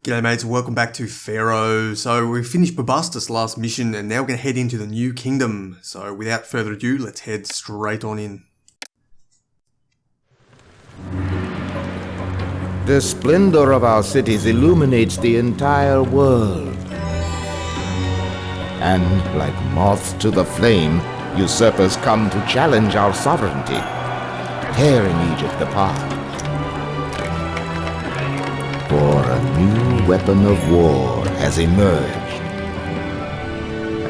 G'day mates, welcome back to Pharaoh. So we finished Blxz last mission and now we're going to head into the new kingdom. So without further ado, let's head straight on in. The splendor of our cities illuminates the entire world. And like moths to the flame, usurpers come to challenge our sovereignty, tearing Egypt apart. For a new weapon of war has emerged,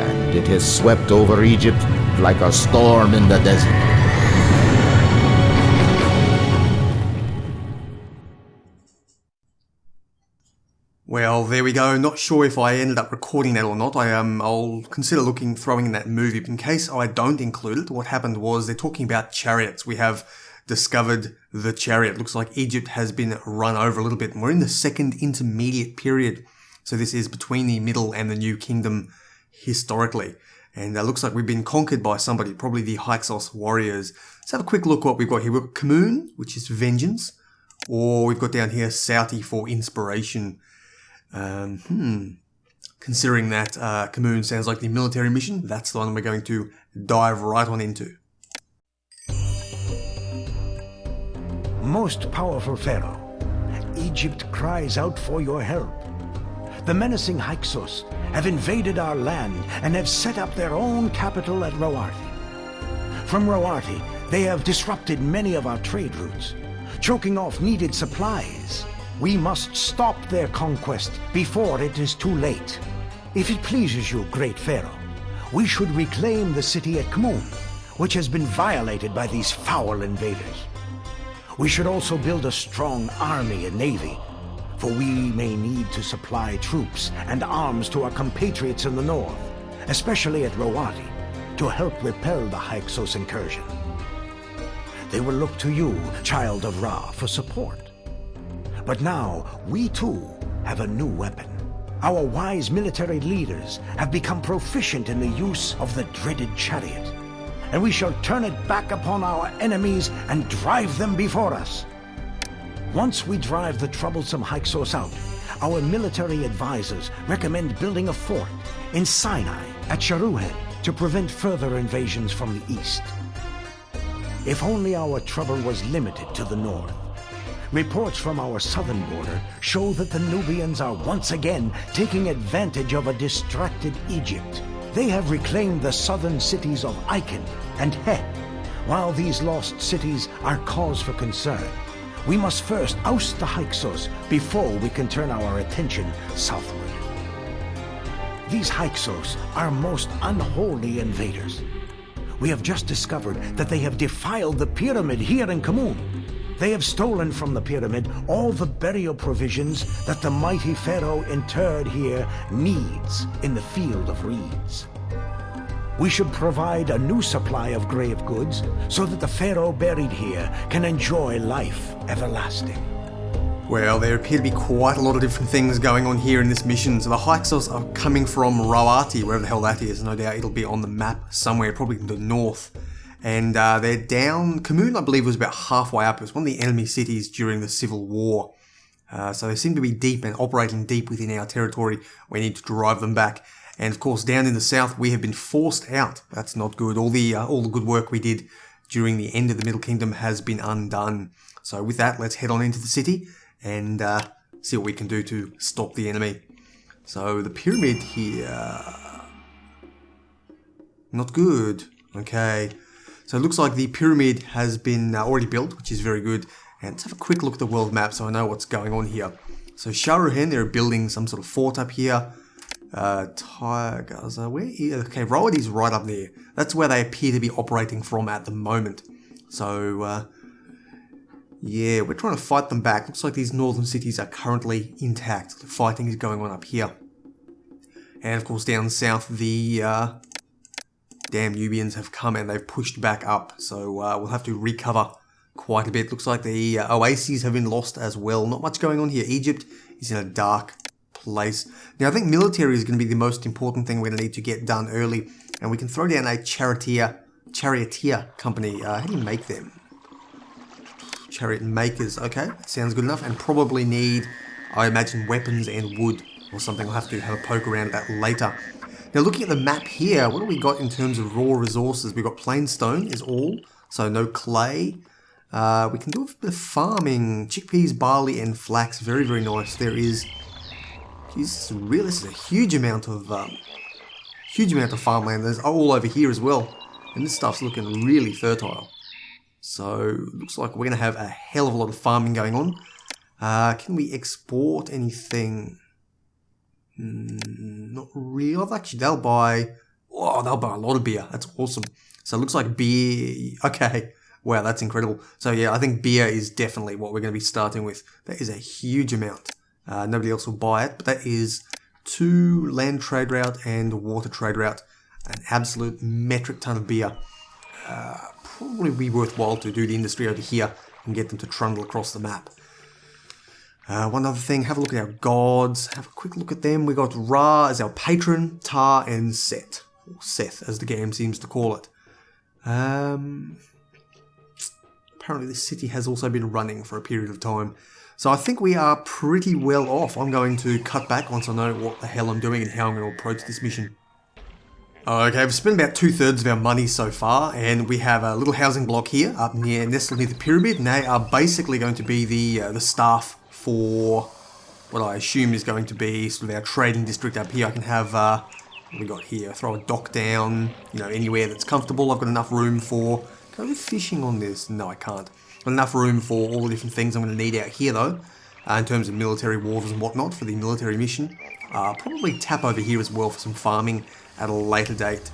and it has swept over Egypt like a storm in the desert. Well, there we go. Not sure if I ended up recording that or not. I'll consider throwing in that movie. But in case I don't include it, what happened was they're talking about chariots. We have discovered the chariot. Looks like Egypt has been run over a little bit. And we're in the second intermediate period. So this is between the middle and the new kingdom historically. And it looks like we've been conquered by somebody, probably the Hyksos warriors. Let's have a quick look what we've got here. We've got Khmun, which is vengeance. Or we've got down here Southie for inspiration. Considering that Khmun sounds like the military mission, that's the one we're going to dive right on into. Most powerful Pharaoh, Egypt cries out for your help. The menacing Hyksos have invaded our land and have set up their own capital at Rawati. From Rawati, they have disrupted many of our trade routes, choking off needed supplies. We must stop their conquest before it is too late. If it pleases you, great Pharaoh, we should reclaim the city at Khmun, which has been violated by these foul invaders. We should also build a strong army and navy, for we may need to supply troops and arms to our compatriots in the north, especially at Rawati, to help repel the Hyksos incursion. They will look to you, child of Ra, for support. But now, we too have a new weapon. Our wise military leaders have become proficient in the use of the dreaded chariot, and we shall turn it back upon our enemies and drive them before us. Once we drive the troublesome Hyksos out, our military advisors recommend building a fort in Sinai at Sharuhed to prevent further invasions from the east. If only our trouble was limited to the north. Reports from our southern border show that the Nubians are once again taking advantage of a distracted Egypt. They have reclaimed the southern cities of Icon and He. While these lost cities are cause for concern, we must first oust the Hyksos before we can turn our attention southward. These Hyksos are most unholy invaders. We have just discovered that they have defiled the pyramid here in Khmun. They have stolen from the pyramid all the burial provisions that the mighty Pharaoh interred here needs in the field of reeds. We should provide a new supply of grave goods so that the Pharaoh buried here can enjoy life everlasting. Well, there appear to be quite a lot of different things going on here in this mission. So the Hyksos are coming from Rawati, wherever the hell that is. No doubt it'll be on the map somewhere, probably in the north. And they're down. Khmun, I believe, was about halfway up. It was one of the enemy cities during the Civil War. So they seem to be deep and operating deep within our territory. We need to drive them back. And of course, down in the south, we have been forced out. That's not good. All the good work we did during the end of the Middle Kingdom has been undone. So with that, let's head on into the city and see what we can do to stop the enemy. So the pyramid here, not good. Okay. So it looks like the pyramid has been already built, which is very good. And let's have a quick look at the world map so I know what's going on here. So Sharuhen, they're building some sort of fort up here. Gaza, where is... Okay, Rawati's right up there. That's where they appear to be operating from at the moment. So, yeah, we're trying to fight them back. Looks like these northern cities are currently intact. The fighting is going on up here. And of course, down south, the... damn Nubians have come and they've pushed back up, so we'll have to recover quite a bit. Looks like the oases have been lost as well. Not much going on here. Egypt is in a dark place. Now I think military is going to be the most important thing we're going to need to get done early, and we can throw down a charioteer company. How do you make them? Chariot makers. Okay, that sounds good enough, and probably need I imagine weapons and wood or something. I'll have to have a poke around at that later. Now looking at the map here, what do we got in terms of raw resources? We've got plain stone is all, so no clay. We can do a bit of farming, chickpeas, barley and flax, very, very nice. There is, this is a huge amount of farmland. There's all over here as well, and this stuff's looking really fertile. So looks like we're going to have a hell of a lot of farming going on. Can we export anything? Not really. Actually, they'll buy a lot of beer. That's awesome. So it looks like beer. Okay. Wow, that's incredible. So yeah, I think beer is definitely what we're going to be starting with. That is a huge amount. Nobody else will buy it, but that is 2 land trade route and water trade route. An absolute metric ton of beer. Probably be worthwhile to do the industry over here and get them to trundle across the map. One other thing, have a look at our gods. Have a quick look at them. We got Ra as our patron, Ptah and Set. Or Seth, as the game seems to call it. Apparently this city has also been running for a period of time. So I think we are pretty well off. I'm going to cut back once I know what the hell I'm doing and how I'm going to approach this mission. Okay, we've spent about 2/3 of our money so far, and we have a little housing block here, up near, nestled near the pyramid, and they are basically going to be the staff for what I assume is going to be sort of our trading district up here. I can have, what we got here, throw a dock down, anywhere that's comfortable. I've got enough room for, can I do fishing on this? No, I can't. Got enough room for all the different things I'm going to need out here though, in terms of military wharves and whatnot for the military mission. Probably tap over here as well for some farming at a later date.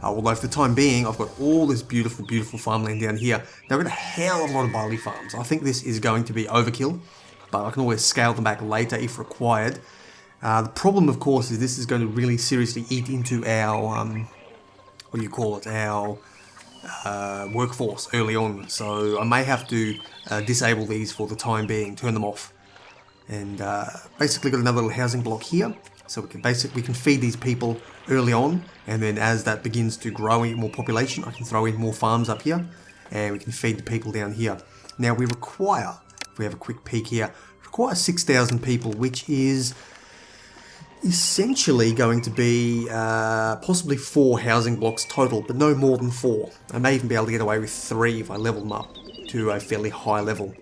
Although for the time being, I've got all this beautiful, beautiful farmland down here. Now I've got a hell of a lot of barley farms. I think this is going to be overkill, but I can always scale them back later if required. The problem, of course, is this is going to really seriously eat into our, our workforce early on. So I may have to disable these for the time being, turn them off. And basically got another little housing block here. So we can feed these people early on, and then as that begins to grow more population, I can throw in more farms up here, and we can feed the people down here. Now we require, if we have a quick peek here, require 6,000 people, which is essentially going to be possibly 4 housing blocks total, but no more than 4. I may even be able to get away with 3 if I level them up to a fairly high level.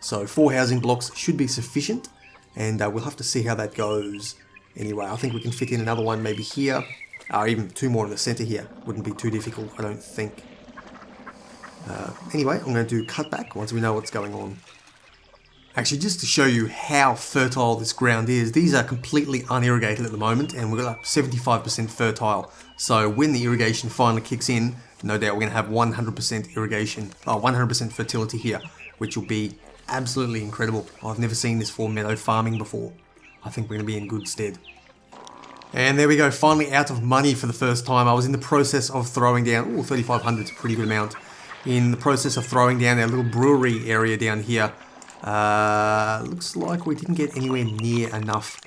So 4 housing blocks should be sufficient, and we'll have to see how that goes. Anyway, I think we can fit in another one maybe here, or even 2 more in the center here. Wouldn't be too difficult, I don't think. Anyway, I'm going to cut back once we know what's going on. Actually, just to show you how fertile this ground is, these are completely unirrigated at the moment, and we've got like 75% fertile. So when the irrigation finally kicks in, no doubt we're going to have 100% irrigation, 100% fertility here, which will be absolutely incredible. I've never seen this for meadow farming before. I think we're going to be in good stead. And there we go, finally out of money for the first time. I was in the process of throwing down, 3,500 is a pretty good amount. In the process of throwing down our little brewery area down here. Looks like we didn't get anywhere near enough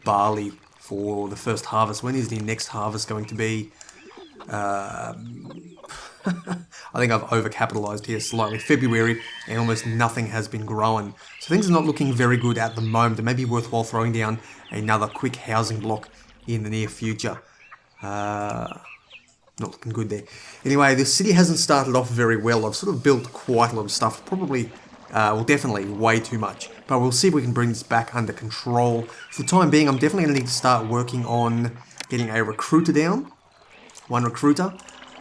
barley for the first harvest. When is the next harvest going to be? I think I've overcapitalized here slightly. February, and almost nothing has been growing. So things are not looking very good at the moment. It may be worthwhile throwing down another quick housing block in the near future. Not looking good there. Anyway, the city hasn't started off very well. I've sort of built quite a lot of stuff. Probably, definitely way too much. But we'll see if we can bring this back under control. For the time being, I'm definitely going to need to start working on getting a recruiter down. 1 recruiter.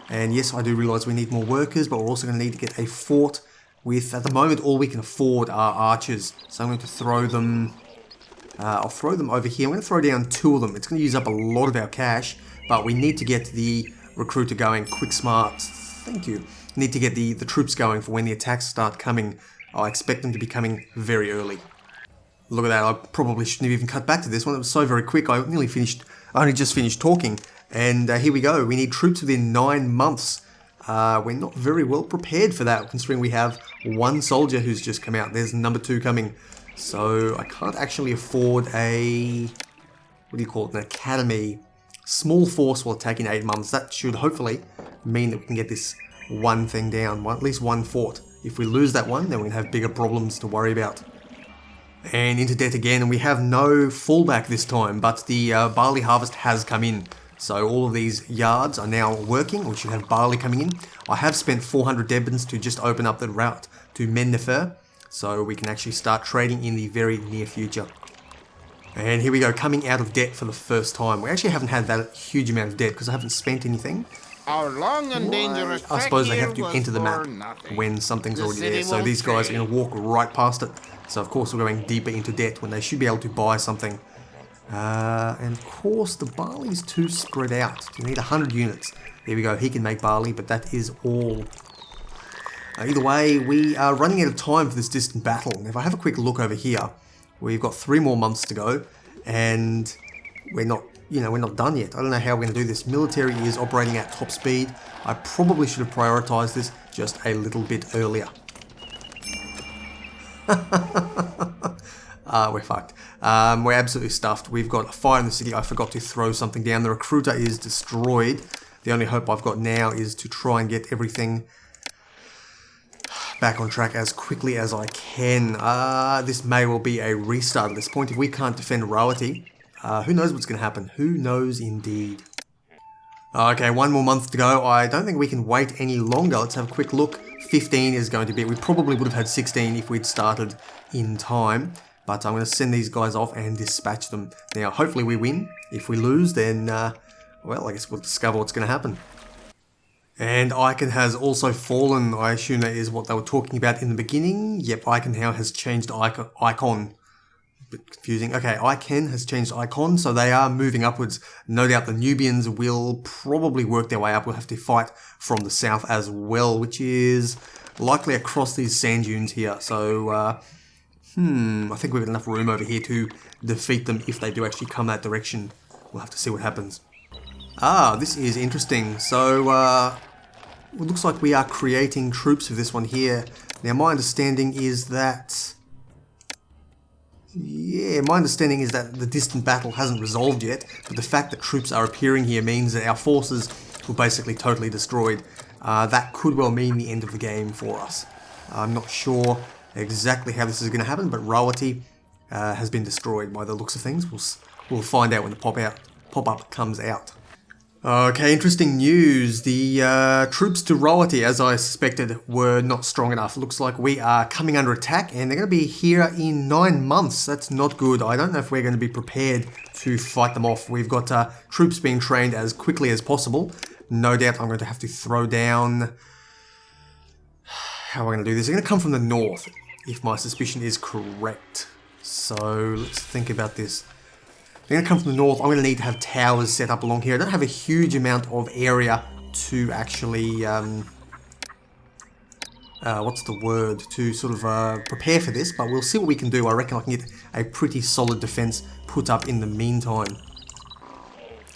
And yes, I do realise we need more workers, but we're also going to need to get a fort with, at the moment, all we can afford are archers. So I'm going to throw them, I'll throw them over here. I'm going to throw down 2 of them. It's going to use up a lot of our cash, but we need to get the recruiter going quick, smart. Thank you. Need to get the troops going for when the attacks start coming. I expect them to be coming very early. Look at that, I probably shouldn't have even cut back to this one. It was so very quick. I only just finished talking. And here we go. We need troops within 9 months. We're not very well prepared for that, considering we have 1 soldier who's just come out. There's number 2 coming. So I can't actually afford an academy. Small force will attack in 8 months. That should hopefully mean that we can get this one thing down, at least 1 fort. If we lose that one, then we're going to have bigger problems to worry about. And into debt again, and we have no fallback this time, but the barley harvest has come in. So all of these yards are now working. We should have barley coming in. I have spent 400 debens to just open up the route to Mennefer, so we can actually start trading in the very near future. And here we go, coming out of debt for the first time. We actually haven't had that huge amount of debt because I haven't spent anything. Our long and dangerous I suppose they have to trek enter the here map was for nothing. when something's The already there. city So won't these guys are trade. going to walk right past it. So of course we're going deeper into debt when they should be able to buy something. And of course the barley's too spread out. You need 100 units. There we go, he can make barley, but that is all. Either way, we are running out of time for this distant battle. And if I have a quick look over here, we've got 3 more months to go, and we're not done yet. I don't know how we're going to do this. Military is operating at top speed. I probably should have prioritized this just a little bit earlier. We're fucked. We're absolutely stuffed. We've got a fire in the city. I forgot to throw something down. The recruiter is destroyed. The only hope I've got now is to try and get everything back on track as quickly as I can. This may well be a restart at this point. If we can't defend Rawati, who knows what's going to happen? Who knows indeed. Okay, 1 more month to go. I don't think we can wait any longer. Let's have a quick look. 15 is going to be it. We probably would have had 16 if we'd started in time. But I'm going to send these guys off and dispatch them. Now, hopefully we win. If we lose, then, well, I guess we'll discover what's going to happen. And Icon has also fallen. I assume that is what they were talking about in the beginning. Yep, Icon now has changed icon. A bit confusing. Okay, Icon has changed icon, so they are moving upwards. No doubt the Nubians will probably work their way up. We'll have to fight from the south as well, which is likely across these sand dunes here. So, I think we've got enough room over here to defeat them if they do actually come that direction. We'll have to see what happens. This is interesting. So, it looks like we are creating troops for this one here. Now, my understanding is that... Yeah, my understanding is that the distant battle hasn't resolved yet, but the fact that troops are appearing here means that our forces were basically totally destroyed. That could well mean the end of the game for us. I'm not sure exactly how this is going to happen, but Rawati has been destroyed by the looks of things. We'll find out when the pop-up comes out. Okay, interesting news. The troops to Rawati, as I suspected, were not strong enough. Looks like we are coming under attack, and they're going to be here in 9 months. That's not good. I don't know if we're going to be prepared to fight them off. We've got troops being trained as quickly as possible. No doubt I'm going to have to throw down... How am I going to do this? They're going to come from the north, if my suspicion is correct. So, let's think about this. They're going to come from the north. I'm going to need to have towers set up along here. I don't have a huge amount of area to actually, what's the word, to sort of prepare for this, but we'll see what we can do. I reckon I can get a pretty solid defense put up in the meantime.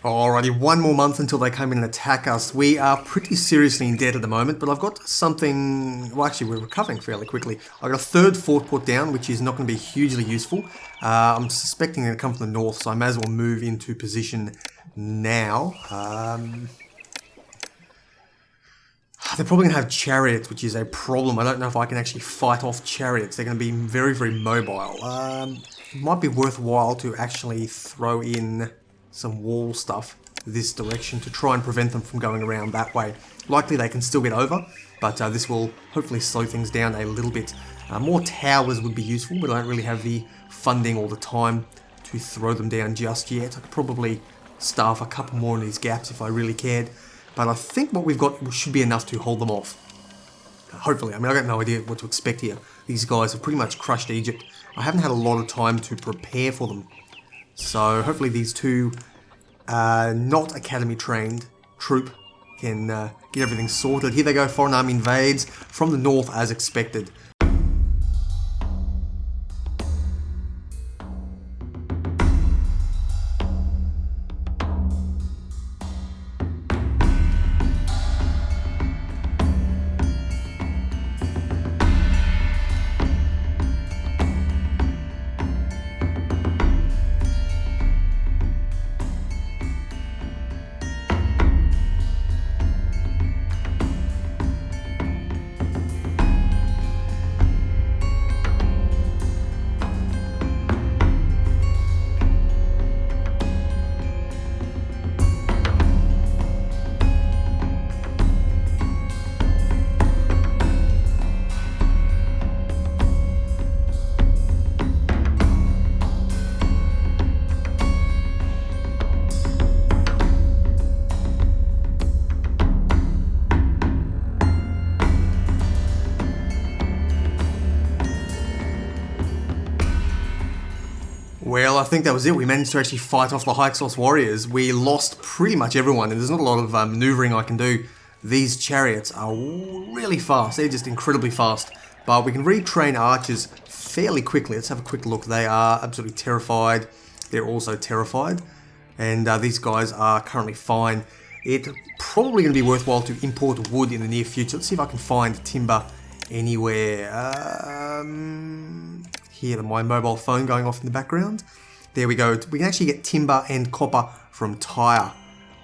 Alrighty, 1 more month until they come in and attack us. We are pretty seriously in debt at the moment, but I've got something... Well, actually, we're recovering fairly quickly. I've got a 3rd fort put down, which is not going to be hugely useful. I'm suspecting they're going to come from the north, so I may as well move into position now. They're probably going to have chariots, which is a problem. I don't know if I can actually fight off chariots. They're going to be very, very mobile. It might be worthwhile to actually throw in some wall stuff this direction to try and prevent them from going around that way. Likely they can still get over, but this will hopefully slow things down a little bit. More towers would be useful, but I don't really have the funding or the time to throw them down just yet. I could probably staff a couple more in these gaps if I really cared, but I think what we've got should be enough to hold them off. Hopefully. I mean, I got no idea what to expect here. These guys have pretty much crushed Egypt. I haven't had a lot of time to prepare for them. So hopefully these two not academy trained troop can get everything sorted. Here they go, foreign army invades from the north as expected. Well, I think that was it. We managed to actually fight off the Hyksos warriors. We lost pretty much everyone, and there's not a lot of maneuvering I can do. These chariots are really fast. They're just incredibly fast. But we can retrain archers fairly quickly. Let's have a quick look. They are absolutely terrified. They're also terrified. And these guys are currently fine. It's probably going to be worthwhile to import wood in the near future. Let's see if I can find timber anywhere. Here, my mobile phone going off in the background. There we go. We can actually get timber and copper from Tyre.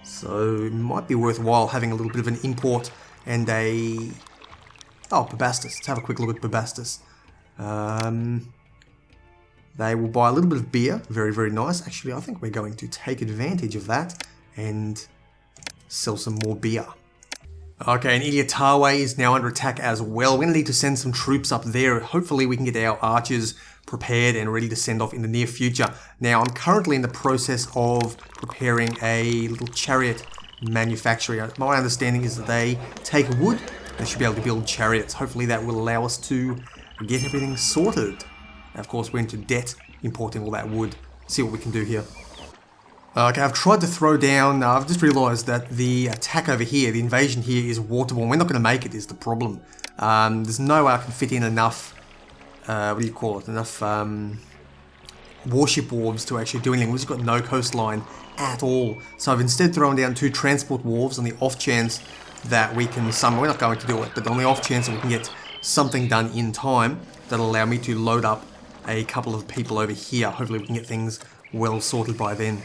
So it might be worthwhile having a little bit of an import and a... Oh, Bubastis. Let's have a quick look at Bubastis. They will buy a little bit of beer. Very, very nice. Actually, I think we're going to take advantage of that and sell some more beer. Okay, and Idiatawe is now under attack as well. We're going to need to send some troops up there. Hopefully we can get our archers prepared and ready to send off in the near future. Now, I'm currently in the process of preparing a little chariot manufacturer. My understanding is that they take wood, they should be able to build chariots. Hopefully that will allow us to get everything sorted. Of course, we're into debt importing all that wood. See what we can do here. Okay, I've tried to throw down, I've just realised that the attack over here, the invasion here is waterborne. We're not going to make it is the problem. There's no way I can fit in enough, what do you call it, enough warship wharves to actually do anything. We've just got no coastline at all. So I've instead thrown down 2 transport wharves on the off chance that we can, we're not going to do it, but on the off chance that we can get something done in time that'll allow me to load up a couple of people over here. Hopefully we can get things well sorted by then.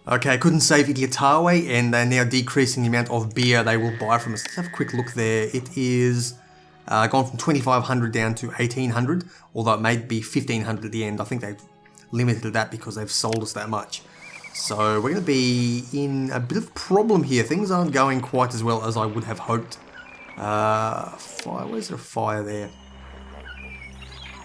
Okay, I couldn't save Idiatawe, and they're now decreasing the amount of beer they will buy from us. Let's have a quick look there. It is gone from 2,500 down to 1,800, although it may be 1,500 at the end. I think they've limited that because they've sold us that much. So we're going to be in a bit of a problem here. Things aren't going quite as well as I would have hoped. Fire, where's there a fire there?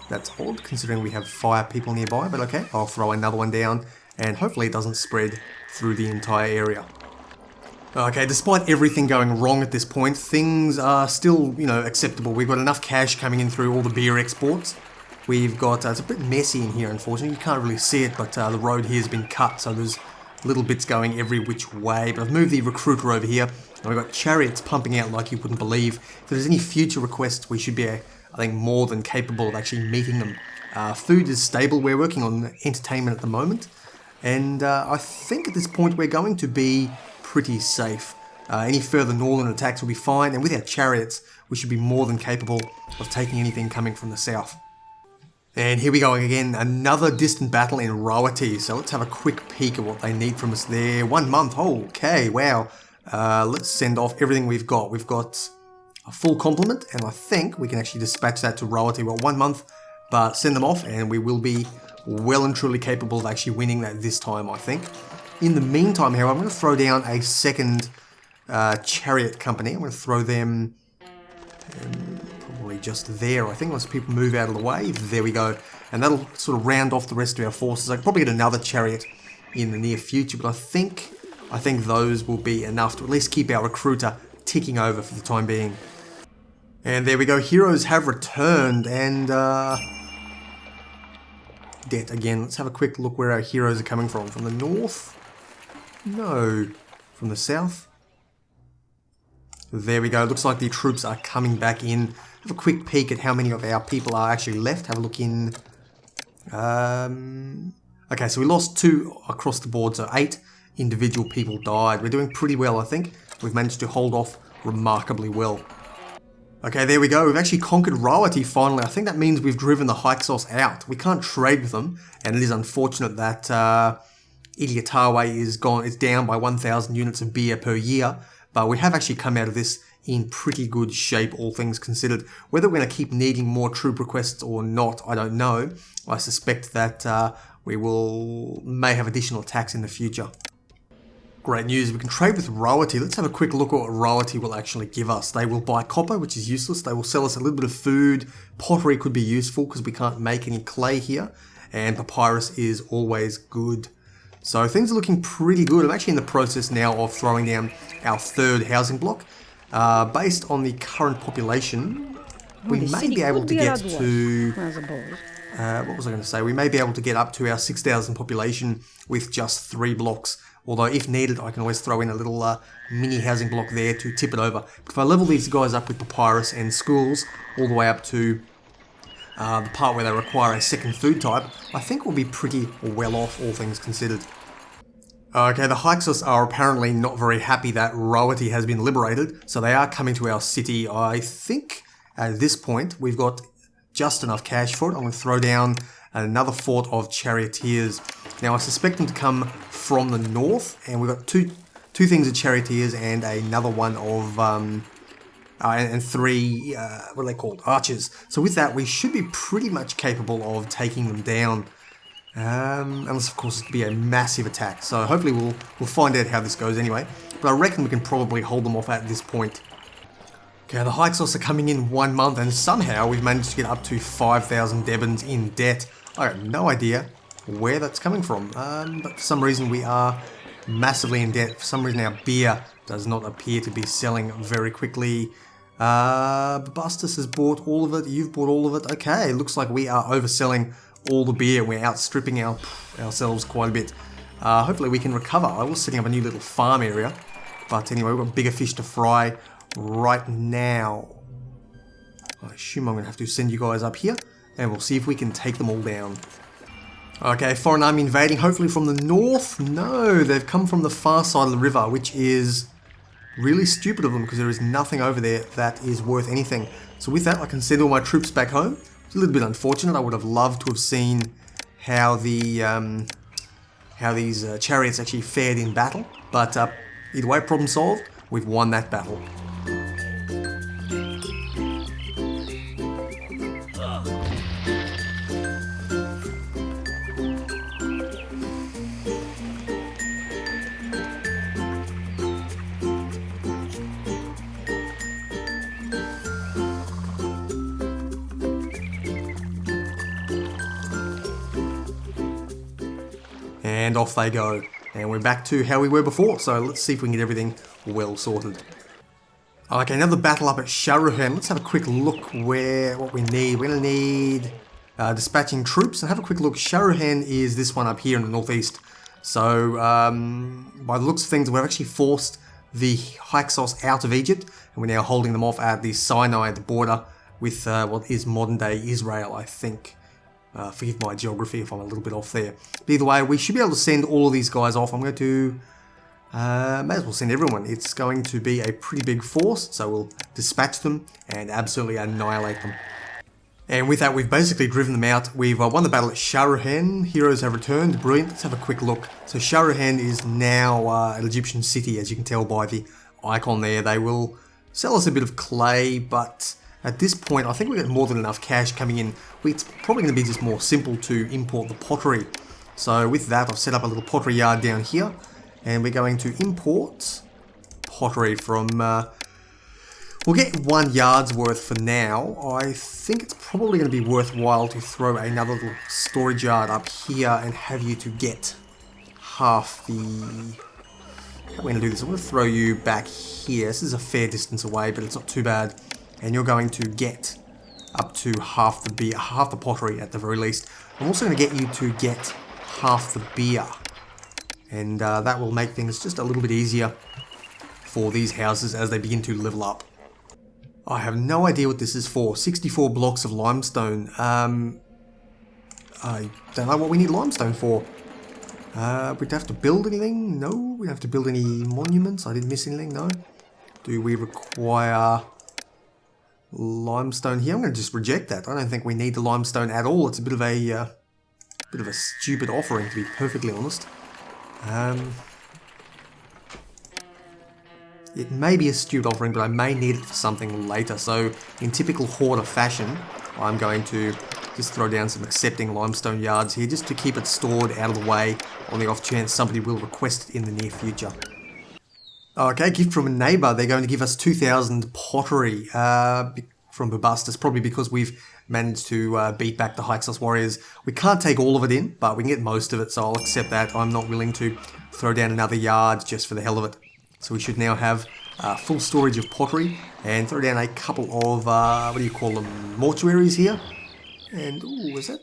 That's odd, considering we have fire people nearby, but okay, I'll throw another one down, and hopefully it doesn't spread through the entire area. Okay, despite everything going wrong at this point, things are still, acceptable. We've got enough cash coming in through all the beer exports. We've got, it's a bit messy in here, unfortunately. You can't really see it, but the road here has been cut, so there's little bits going every which way. But I've moved the recruiter over here, and we've got chariots pumping out like you wouldn't believe. If there's any future requests, we should be, I think, more than capable of actually meeting them. Food is stable. We're working on entertainment at the moment. And I think at this point we're going to be pretty safe. Any further northern attacks will be fine. And with our chariots, we should be more than capable of taking anything coming from the south. And here we go again. Another distant battle in Rawati. So let's have a quick peek at what they need from us there. 1 month. Okay, wow. Let's send off everything we've got. We've got a full complement, and I think we can actually dispatch that to Rawati. Well, 1 month, but send them off, and we will be well and truly capable of actually winning that this time, I think. In the meantime, however, I'm going to throw down a second chariot company. I'm going to throw them probably just there, I think, once people move out of the way. There we go. And that'll sort of round off the rest of our forces. I could probably get another chariot in the near future, but I think those will be enough to at least keep our recruiter ticking over for the time being. And there we go, heroes have returned, and debt again. Let's have a quick look where our heroes are coming from. From the north? No. From the south? There we go, looks like the troops are coming back in. Have a quick peek at how many of our people are actually left. Have a look in. Okay, so we lost 2 across the board, so 8 individual people died. We're doing pretty well, I think. We've managed to hold off remarkably well. Okay, there we go. We've actually conquered Rawati finally. I think that means we've driven the Hyksos out. We can't trade with them, and it is unfortunate that Idiatawe is gone. It's down by 1,000 units of beer per year, but we have actually come out of this in pretty good shape, all things considered. Whether we're going to keep needing more troop requests or not, I don't know. I suspect that we may have additional attacks in the future. Great news, we can trade with Rawati. Let's have a quick look at what Rawati will actually give us. They will buy copper, which is useless. They will sell us a little bit of food. Pottery could be useful because we can't make any clay here. And papyrus is always good. So things are looking pretty good. I'm actually in the process now of throwing down our 3rd housing block. Based on the current population, we may be able to get to what was I going to say? We may be able to get up to our 6,000 population with just 3 blocks. Although, if needed, I can always throw in a little mini housing block there to tip it over. But if I level these guys up with papyrus and schools all the way up to the part where they require a second food type, I think we'll be pretty well off, all things considered. Okay, the Hyksos are apparently not very happy that Roati has been liberated, so they are coming to our city. I think at this point we've got just enough cash for it. I'm going to throw down another fort of charioteers. Now I suspect them to come from the north, and we've got two things of charioteers and another one of and 3 what are they called, archers. So with that we should be pretty much capable of taking them down. Unless of course it could be a massive attack, so hopefully we'll find out how this goes anyway, but I reckon we can probably hold them off at this point. Okay, the Hyksos are coming in 1 month, and somehow we've managed to get up to 5,000 Debons in debt. I have no idea where that's coming from, but for some reason we are massively in debt. For some reason our beer does not appear to be selling very quickly. Bustus has bought all of it, you've bought all of it. Okay, looks like we are overselling all the beer. We're outstripping ourselves quite a bit. Hopefully we can recover. I was setting up a new little farm area, but anyway, we've got bigger fish to fry right now. I assume I'm going to have to send you guys up here, and we'll see if we can take them all down. Okay, foreign army invading, hopefully from the north. No, they've come from the far side of the river, which is really stupid of them because there is nothing over there that is worth anything. So with that, I can send all my troops back home. It's a little bit unfortunate. I would have loved to have seen how these chariots actually fared in battle, but either way, problem solved. We've won that battle. And off they go. And we're back to how we were before, so let's see if we can get everything well sorted. Okay, another battle up at Sharuhan. Let's have a quick look what we need. We're going to need dispatching troops, and have a quick look. Sharuhan is this one up here in the northeast. So, by the looks of things, we've actually forced the Hyksos out of Egypt, and we're now holding them off at the Sinai at the border with what is modern-day Israel, I think. Forgive my geography if I'm a little bit off there. But either way, we should be able to send all of these guys off. I'm going to may as well send everyone. It's going to be a pretty big force, so we'll dispatch them and absolutely annihilate them. And with that, we've basically driven them out. We've won the battle at Sharuhan. Heroes have returned. Brilliant. Let's have a quick look. So Sharuhan is now an Egyptian city, as you can tell by the icon there. They will sell us a bit of clay, but at this point, I think we get more than enough cash coming in. It's probably going to be just more simple to import the pottery. So with that, I've set up a little pottery yard down here, and we're going to import pottery from... we'll get 1 yard's worth for now. I think it's probably going to be worthwhile to throw another little storage yard up here and have you to get half the... How are we going to do this? I'm going to throw you back here. This is a fair distance away, but it's not too bad. And you're going to get up to half the pottery at the very least. I'm also going to get you to get half the beer. And that will make things just a little bit easier for these houses as they begin to level up. I have no idea what this is for. 64 blocks of limestone. I don't know what we need limestone for. We'd have to build anything? No. We don't have to build any monuments. I didn't miss anything? No. Do we require limestone here? I'm going to just reject that. I don't think we need the limestone at all. It's a bit of a stupid offering, to be perfectly honest. It may be a stupid offering, but I may need it for something later. So, in typical hoarder fashion, I'm going to just throw down some accepting limestone yards here, just to keep it stored out of the way on the off chance somebody will request it in the near future. Okay, gift from a neighbour. They're going to give us 2,000 pottery from Babustus, probably because we've managed to beat back the Hyksos warriors. We can't take all of it in, but we can get most of it, so I'll accept that. I'm not willing to throw down another yard just for the hell of it. So we should now have full storage of pottery, and throw down a couple of, what do you call them, mortuaries here. And, ooh, is that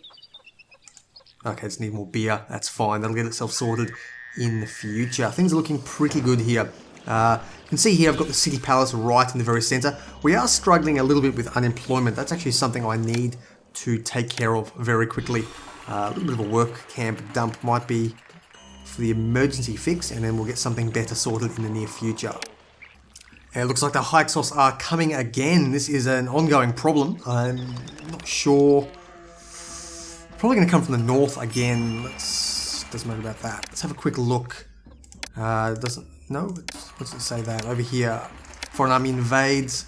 Okay, just need more beer. That's fine. That'll get itself sorted in the future. Things are looking pretty good here. You can see here I've got the city palace right in the very center. We are struggling a little bit with unemployment. That's actually something I need to take care of very quickly. A little bit of a work camp dump might be for the emergency fix, and then we'll get something better sorted in the near future. And it looks like the Hyksos are coming again. This is an ongoing problem. I'm not sure. Probably going to come from the north again. Doesn't matter about that. Let's have a quick look. Doesn't. No, what's it say that? Over here, foreign army invades.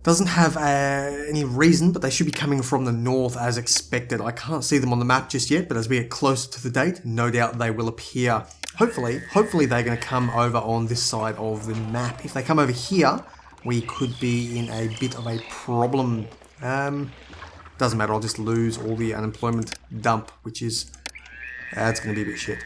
Doesn't have any reason, but they should be coming from the north as expected. I can't see them on the map just yet, but as we get closer to the date, no doubt they will appear. Hopefully they're going to come over on this side of the map. If they come over here, we could be in a bit of a problem. Doesn't matter, I'll just lose all the unemployment dump, which is... that's going to be a bit shit.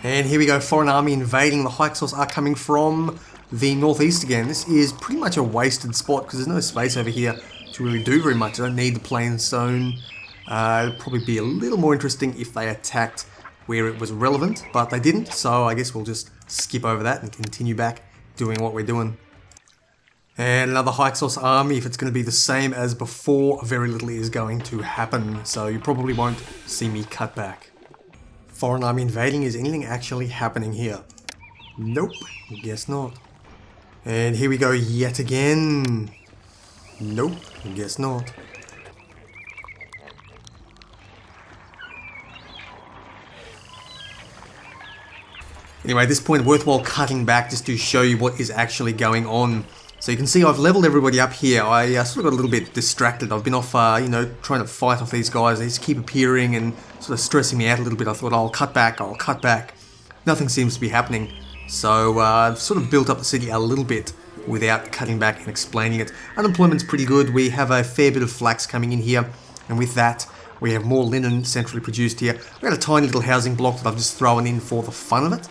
And here we go, foreign army invading. The Hyksos are coming from the northeast again. This is pretty much a wasted spot because there's no space over here to really do very much. I don't need the plain stone. It'd probably be a little more interesting if they attacked where it was relevant, but they didn't, so I guess we'll just skip over that and continue back doing what we're doing. And another Hyksos army. If it's going to be the same as before, very little is going to happen, so you probably won't see me cut back. Foreign army invading. Is anything actually happening here? Nope, guess not. And here we go yet again. Nope, guess not. Anyway, at this point, worthwhile cutting back just to show you what is actually going on. So you can see I've leveled everybody up here. I sort of got a little bit distracted. I've been off, trying to fight off these guys. They just keep appearing and sort of stressing me out a little bit. I thought, I'll cut back. Nothing seems to be happening. So I've sort of built up the city a little bit without cutting back and explaining it. Unemployment's pretty good. We have a fair bit of flax coming in here. And with that, we have more linen centrally produced here. I've got a tiny little housing block that I've just thrown in for the fun of it.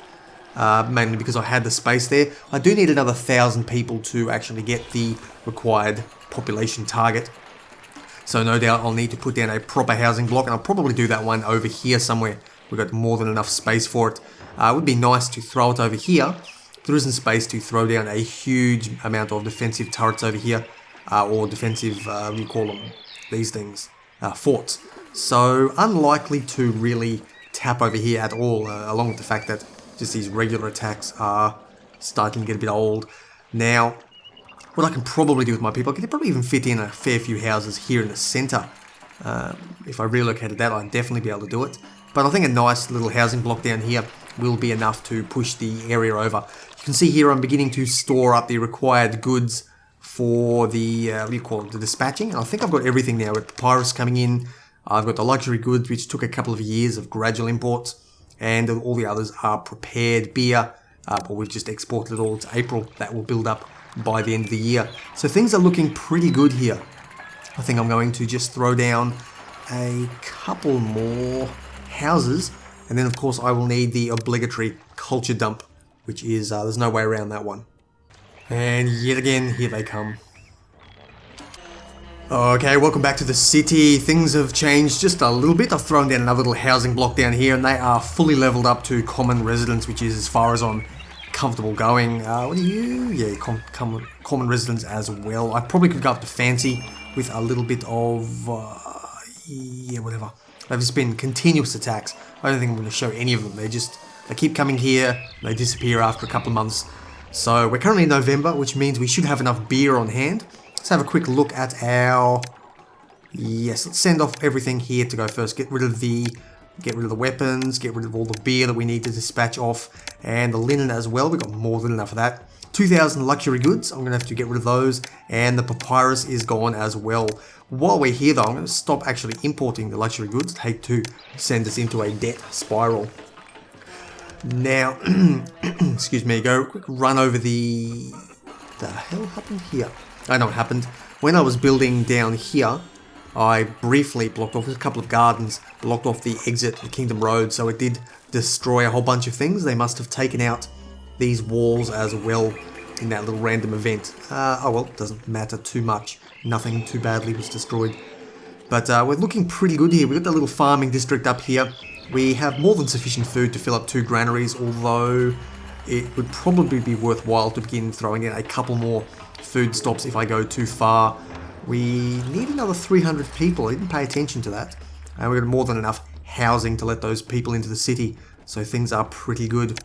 Mainly because I had the space there. I do need another 1,000 people to actually get the required population target. So no doubt I'll need to put down a proper housing block, and I'll probably do that one over here somewhere. We've got more than enough space for it. It would be nice to throw it over here. There isn't space to throw down a huge amount of defensive turrets over here, or defensive, what do you call them? These things, forts. So unlikely to really tap over here at all, along with the fact that just these regular attacks are starting to get a bit old. Now, what I can probably do with my people, I can probably even fit in a fair few houses here in the centre. If I relocated that, I'd definitely be able to do it. But I think a nice little housing block down here will be enough to push the area over. You can see here I'm beginning to store up the required goods for the, the dispatching. And I think I've got everything now with papyrus coming in. I've got the luxury goods, which took a couple of years of gradual imports. And all the others are prepared beer, but we've just exported it all to April. That will build up by the end of the year. So things are looking pretty good here. I think I'm going to just throw down a couple more houses, and then of course I will need the obligatory culture dump, which is, there's no way around that one. And yet again, here they come. Okay, welcome back to the city. Things have changed just a little bit. I've thrown down another little housing block down here, and they are fully leveled up to common residence, which is as far as I'm comfortable going. What are you? Yeah, common residence as well. I probably could go up to fancy with a little bit of, whatever. They've just been continuous attacks. I don't think I'm going to show any of them. They keep coming here, they disappear after a couple of months. So we're currently in November, which means we should have enough beer on hand. Let's have a quick look at our... Yes, let's send off everything here to go first. Get rid of the weapons, get rid of all the beer that we need to dispatch off, and the linen as well. We've got more than enough of that. 2,000 luxury goods. I'm going to have to get rid of those, and the papyrus is gone as well. While we're here though, I'm going to stop actually importing the luxury goods. Hate to send us into a debt spiral. Now, excuse me, go quick run over the hell happened here? I know what happened. When I was building down here, I briefly blocked off a couple of gardens, blocked off the exit, the Kingdom Road, so it did destroy a whole bunch of things. They must have taken out these walls as well in that little random event. Oh well, doesn't matter too much. Nothing too badly was destroyed. But we're looking pretty good here. We've got the little farming district up here. We have more than sufficient food to fill up 2 granaries, although it would probably be worthwhile to begin throwing in a couple more food stops if I go too far. We need another 300 people. I didn't pay attention to that. And we've got more than enough housing to let those people into the city, so things are pretty good.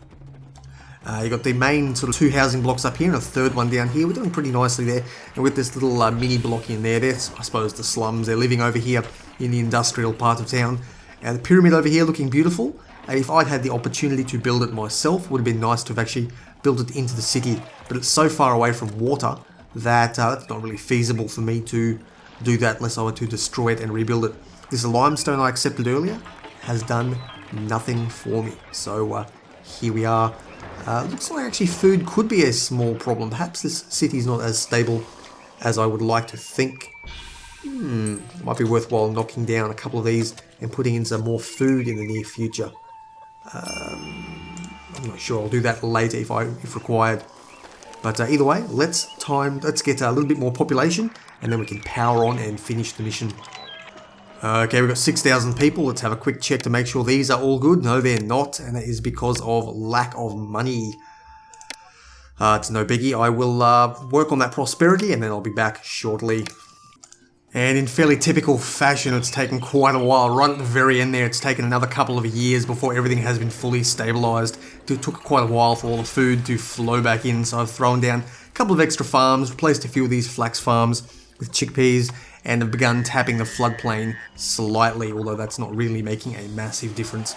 You've got the main sort of 2 housing blocks up here and a 3rd one down here. We're doing pretty nicely there. And with this little mini block in there, that's, I suppose, the slums. They're living over here in the industrial part of town. And the pyramid over here looking beautiful. If I'd had the opportunity to build it myself, it would have been nice to have actually built it into the city. But it's so far away from water that that's not really feasible for me to do that unless I were to destroy it and rebuild it. This limestone I accepted earlier has done nothing for me. So here we are. Looks like actually food could be a small problem. Perhaps this city is not as stable as I would like to think. It might be worthwhile knocking down a couple of these and putting in some more food in the near future. I'm not sure. I'll do that later if required. But either way, let's get a little bit more population, and then we can power on and finish the mission. Okay, we've got 6,000 people. Let's have a quick check to make sure these are all good. No, they're not, and that is because of lack of money. It's no biggie. I will work on that prosperity, and then I'll be back shortly. And in fairly typical fashion, it's taken quite a while. Right at the very end there, it's taken another couple of years before everything has been fully stabilised. It took quite a while for all the food to flow back in, so I've thrown down a couple of extra farms, replaced a few of these flax farms with chickpeas, and have begun tapping the floodplain slightly, although that's not really making a massive difference.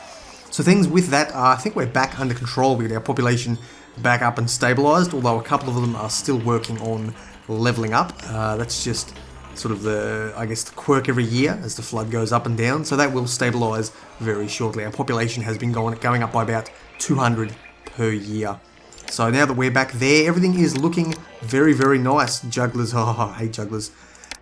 So things with that, I think we're back under control. We got our population back up and stabilised, although a couple of them are still working on levelling up. That's just sort of the quirk every year as the flood goes up and down, so that will stabilise very shortly. Our population has been going up by about 200 per year. So now that we're back there, everything is looking very, very nice. Jugglers, I hate jugglers.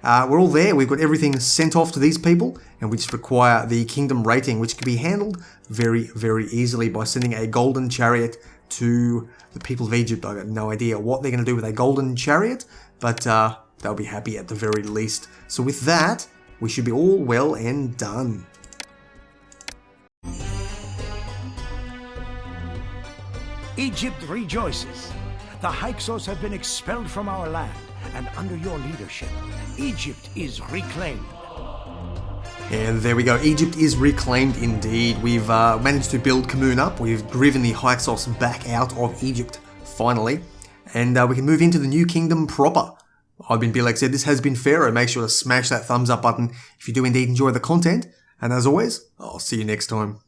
We're all there. We've got everything sent off to these people, and we just require the kingdom rating, which can be handled very, very easily by sending a golden chariot to the people of Egypt. I've got no idea what they're going to do with a golden chariot, but they'll be happy at the very least. So with that, we should be all well and done. Egypt rejoices. The Hyksos have been expelled from our land, and under your leadership, Egypt is reclaimed. And there we go, Egypt is reclaimed indeed. We've managed to build Khmun up. We've driven the Hyksos back out of Egypt, finally. And we can move into the new kingdom proper. I've been Blxz, this has been Pharaoh. Make sure to smash that thumbs up button if you do indeed enjoy the content. And as always, I'll see you next time.